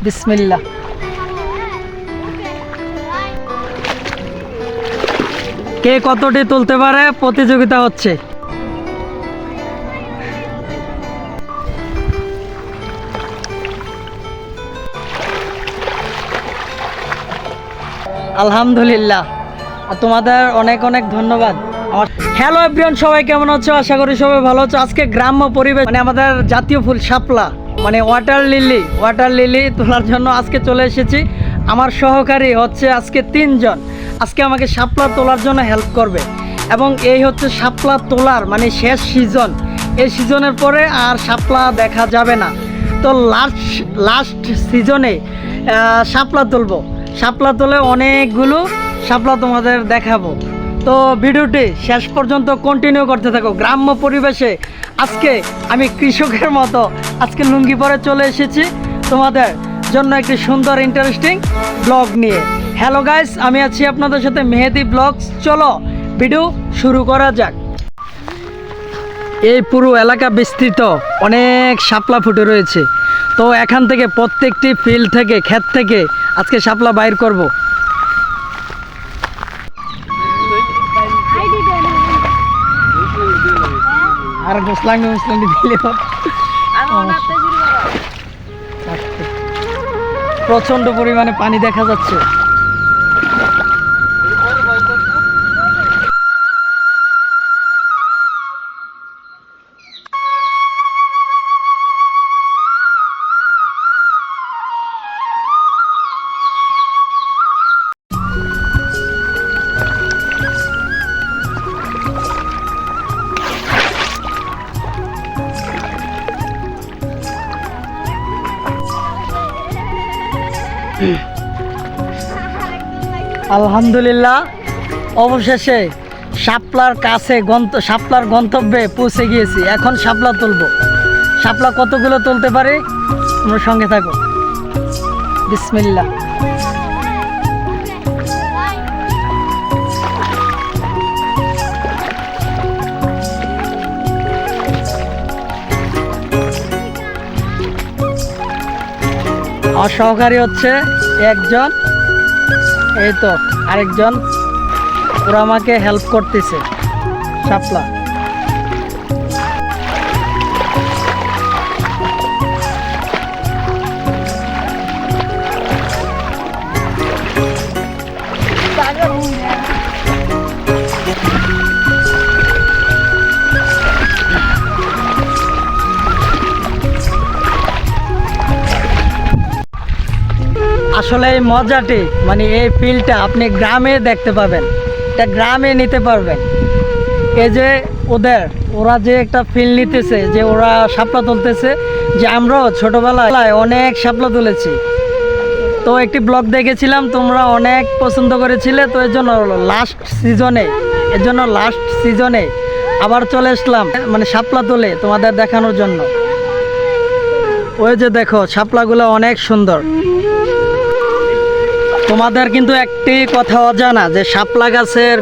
বিসমিল্লাহ। কে কতটি তুলতে পারে প্রতিযোগিতা হচ্ছে। আলহামদুলিল্লাহ, আর তোমাদের অনেক অনেক ধন্যবাদ। আমার হ্যালো এভরিওয়ান, সবাই কেমন আছো? আশা করি সবাই ভালো আছো। আজকে গ্রাম্য পরিবেশ মানে আমাদের জাতীয় ফুল শাপলা মানে ওয়াটার লিলি তোলার জন্য আজকে চলে এসেছি। আমার সহকারী হচ্ছে আজকে 3 জন আজকে আমাকে শাপলা তোলার জন্য হেল্প করবে, এবং এই হচ্ছে শাপলা তোলার মানে শেষ সিজন। এই সিজনের পরে আর শাপলা দেখা যাবে না। তো লাস্ট সিজনে শাপলা তুলবো। শাপলা তুলে অনেকগুলো শাপলা তোমাদের দেখাবো। তো ভিডিওটি শেষ পর্যন্ত কন্টিনিউ করতে থাকো। গ্রাম্য পরিবেশে আজকে আমি কৃষকের মতো আজকে লুঙ্গি পরে চলে এসেছি তোমাদের জন্য একটি সুন্দর ইন্টারেস্টিং ব্লগ নিয়ে। হ্যালো গাইস, আমি আছি আপনাদের সাথে মেহেদি ব্লগস। চলো ভিডিও শুরু করা যাক। এই পুরো এলাকা বিস্তৃত অনেক শাপলা ফুটে রয়েছে। তো এখান থেকে প্রত্যেকটি ফিল্ড থেকে ক্ষেত থেকে আজকে শাপলা বাইর করব। আর গোসলাঙ্গি দিলে প্রচন্ড পরিমাণে পানি দেখা যাচ্ছে। আলহামদুলিল্লাহ, অবশেষে শাপলার কাছে শাপলার গন্তব্যে পৌঁছে গিয়েছি। এখন শাপলা তুলবো। শাপলা কতগুলো তুলতে পারি তোমরা সঙ্গে থাকো। বিসমিল্লাহ। আমার সহকারী হচ্ছে একজন, এই তো আরেকজন, ওরা আমাকে হেল্প করতেছে শাপলা। আসলে এই মজাটি মানে এই ফিলটা আপনি গ্রামে দেখতে পাবেন, এটা গ্রামে নিতে পারবেন। এই যে ওরা যে একটা ফিল নিতেছে, যে ওরা শাপলা তুলতেছে, যে আমরাও ছোটোবেলায় অনেক শাপলা তুলেছি। তো একটি ব্লগ দেখেছিলাম, তোমরা অনেক পছন্দ করেছিলে। তো এর জন্য লাস্ট সিজনে আবার চলে আসলাম মানে শাপলা তুলে তোমাদের দেখানোর জন্য। ওই যে দেখো শাপলাগুলো অনেক সুন্দর। তোমাদের কিন্তু একটি কথা অজানা, যে শাপলা গাছের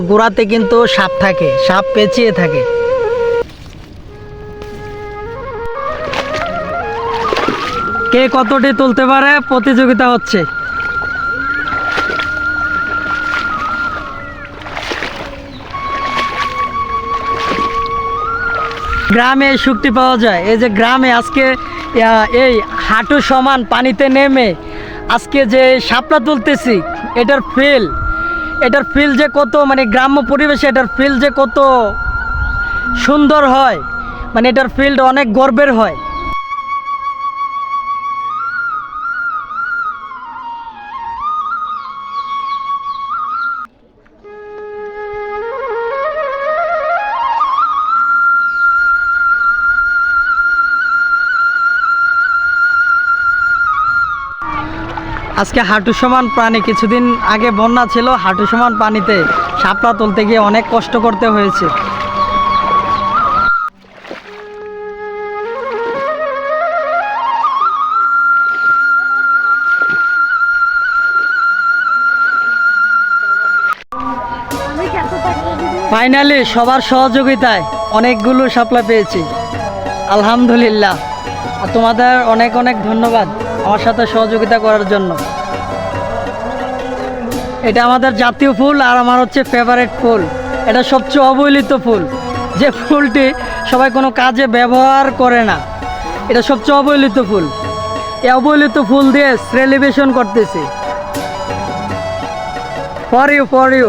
গোড়াতে কিন্তু সাপ থাকে, সাপ পেঁচিয়ে থাকে। কে কতটি তুলতে পারে প্রতিযোগিতা হচ্ছে। গ্রামে শক্তি পাওয়া যায়। এই যে গ্রামে আজকে এই হাঁটু সমান পানিতে নেমে আজকে যে শাপলা তুলতেছি, এটার ফিল যে কত মানে গ্রাম্য পরিবেশে এটার ফিল যে কত সুন্দর হয়, মানে এটার ফিল্ড অনেক গর্বের হয়। আজকে হাঁটু সমান পানি, কিছুদিন আগে বন্যা ছিল, হাঁটু সমান পানিতে শাপলা তুলতে গিয়ে অনেক কষ্ট করতে হয়েছে। ফাইনালি সবার সহযোগিতায় অনেকগুলো শাপলা পেয়েছি, আলহামদুলিল্লাহ। আর তোমাদের অনেক অনেক ধন্যবাদ আমার সাথে সহযোগিতা করার জন্য। এটা আমাদের জাতীয় ফুল আর আমার হচ্ছে ফেভারিট ফুল। এটা সবচেয়ে অবহেলিত ফুল, যে ফুলটি সবাই কোনো কাজে ব্যবহার করে না। এটা সবচেয়ে অবহেলিত ফুল। এই অবহেলিত ফুল দিয়ে সেলিব্রেশন করতেছি। For you